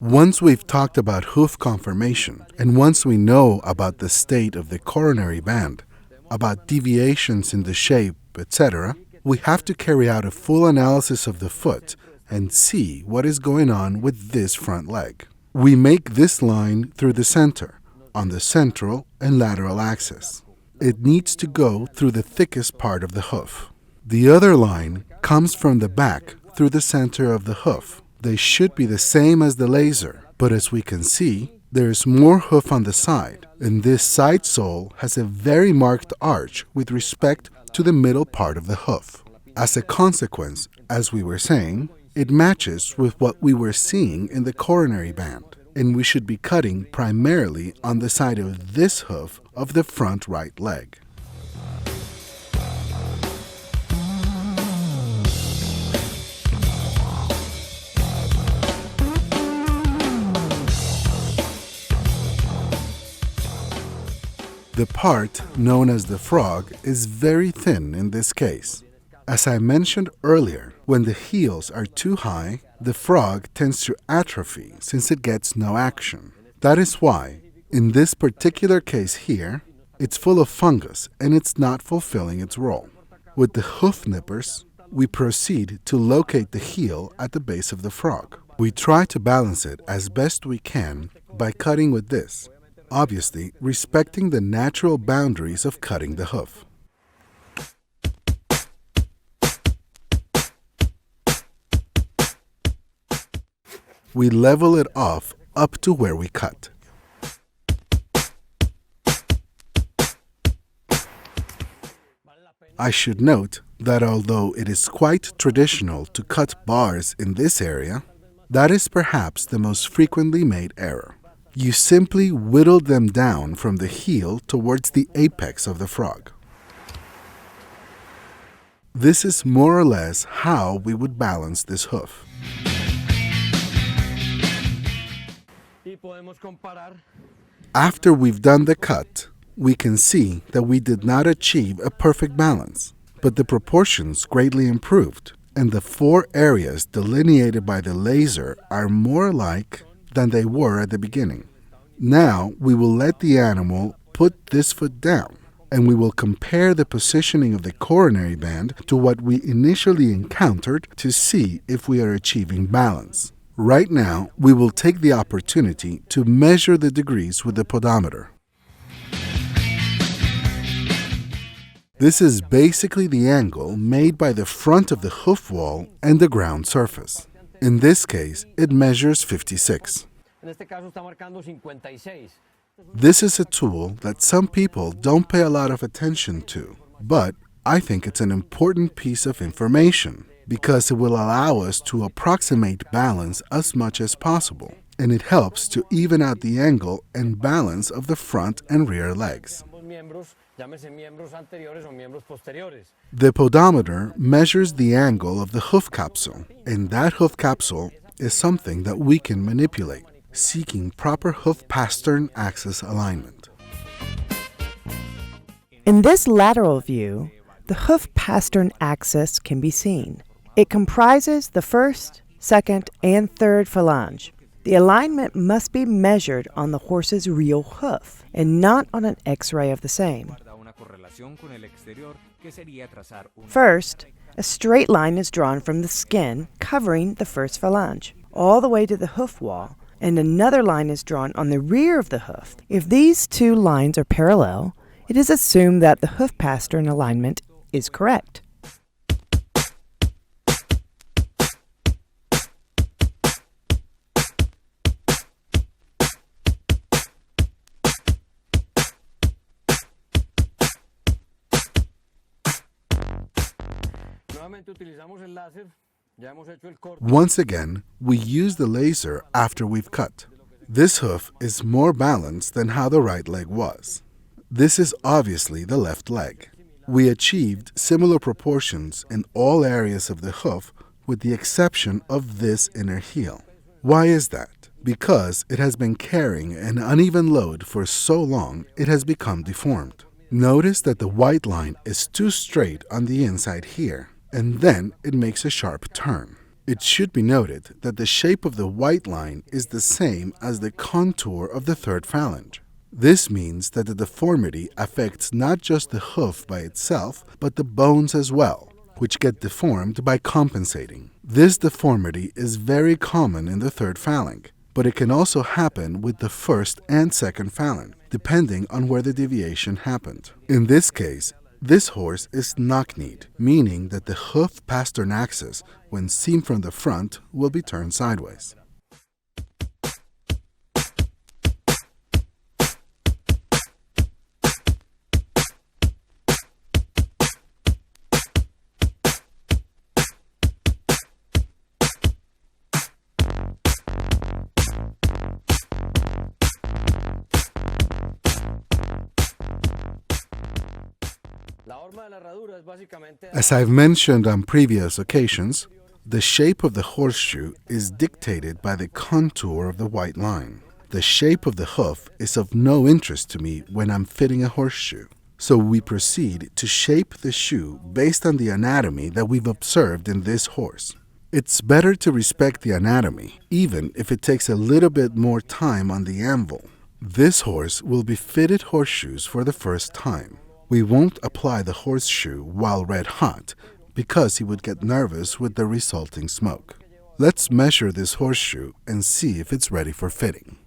Once we've talked about hoof conformation, and once we know about the state of the coronary band, about deviations in the shape, etc., we have to carry out a full analysis of the foot and see what is going on with this front leg. We make this line through the center, on the central and lateral axis. It needs to go through the thickest part of the hoof. The other line comes from the back through the center of the hoof. They should be the same as the laser, but as we can see, there is more hoof on the side, and this side sole has a very marked arch with respect to the middle part of the hoof. As a consequence, as we were saying, it matches with what we were seeing in the coronary band, and we should be cutting primarily on the side of this hoof of the front right leg. The part known as the frog is very thin in this case. As I mentioned earlier, when the heels are too high, the frog tends to atrophy since it gets no action. That is why, in this particular case here, it's full of fungus and it's not fulfilling its role. With the hoof nippers, we proceed to locate the heel at the base of the frog. We try to balance it as best we can by cutting with this, obviously respecting the natural boundaries of cutting the hoof. We level it off up to where we cut. I should note that although it is quite traditional to cut bars in this area, that is perhaps the most frequently made error. You simply whittle them down from the heel towards the apex of the frog. This is more or less how we would balance this hoof. After we've done the cut, we can see that we did not achieve a perfect balance, but the proportions greatly improved, and the 4 areas delineated by the laser are more alike than they were at the beginning. Now we will let the animal put this foot down, and we will compare the positioning of the coronary band to what we initially encountered to see if we are achieving balance. Right now, we will take the opportunity to measure the degrees with the pedometer. This is basically the angle made by the front of the hoof wall and the ground surface. In this case, it measures 56. This is a tool that some people don't pay a lot of attention to, but I think it's an important piece of information because it will allow us to approximate balance as much as possible, and it helps to even out the angle and balance of the front and rear legs. The pedometer measures the angle of the hoof capsule, and that hoof capsule is something that we can manipulate, seeking proper hoof pastern axis alignment. In this lateral view, the hoof pastern axis can be seen. It comprises the first, second, and third phalange. The alignment must be measured on the horse's real hoof and not on an X-ray of the same. First, a straight line is drawn from the skin covering the first phalange all the way to the hoof wall, and another line is drawn on the rear of the hoof. If these 2 lines are parallel, it is assumed that the hoof pastern alignment is correct. Once again, we use the laser after we've cut. This hoof is more balanced than how the right leg was. This is obviously the left leg. We achieved similar proportions in all areas of the hoof with the exception of this inner heel. Why is that? Because it has been carrying an uneven load for so long it has become deformed. Notice that the white line is too straight on the inside here, and then it makes a sharp turn. It should be noted that the shape of the white line is the same as the contour of the third phalange. This means that the deformity affects not just the hoof by itself, but the bones as well, which get deformed by compensating. This deformity is very common in the third phalanx, but it can also happen with the first and second phalanx, depending on where the deviation happened. In this case, this horse is knock-kneed, meaning that the hoof pastern axis, when seen from the front, will be turned sideways. As I've mentioned on previous occasions, the shape of the horseshoe is dictated by the contour of the white line. The shape of the hoof is of no interest to me when I'm fitting a horseshoe, so we proceed to shape the shoe based on the anatomy that we've observed in this horse. It's better to respect the anatomy, even if it takes a little bit more time on the anvil. This horse will be fitted horseshoes for the first time. We won't apply the horseshoe while red hot because he would get nervous with the resulting smoke. Let's measure this horseshoe and see if it's ready for fitting.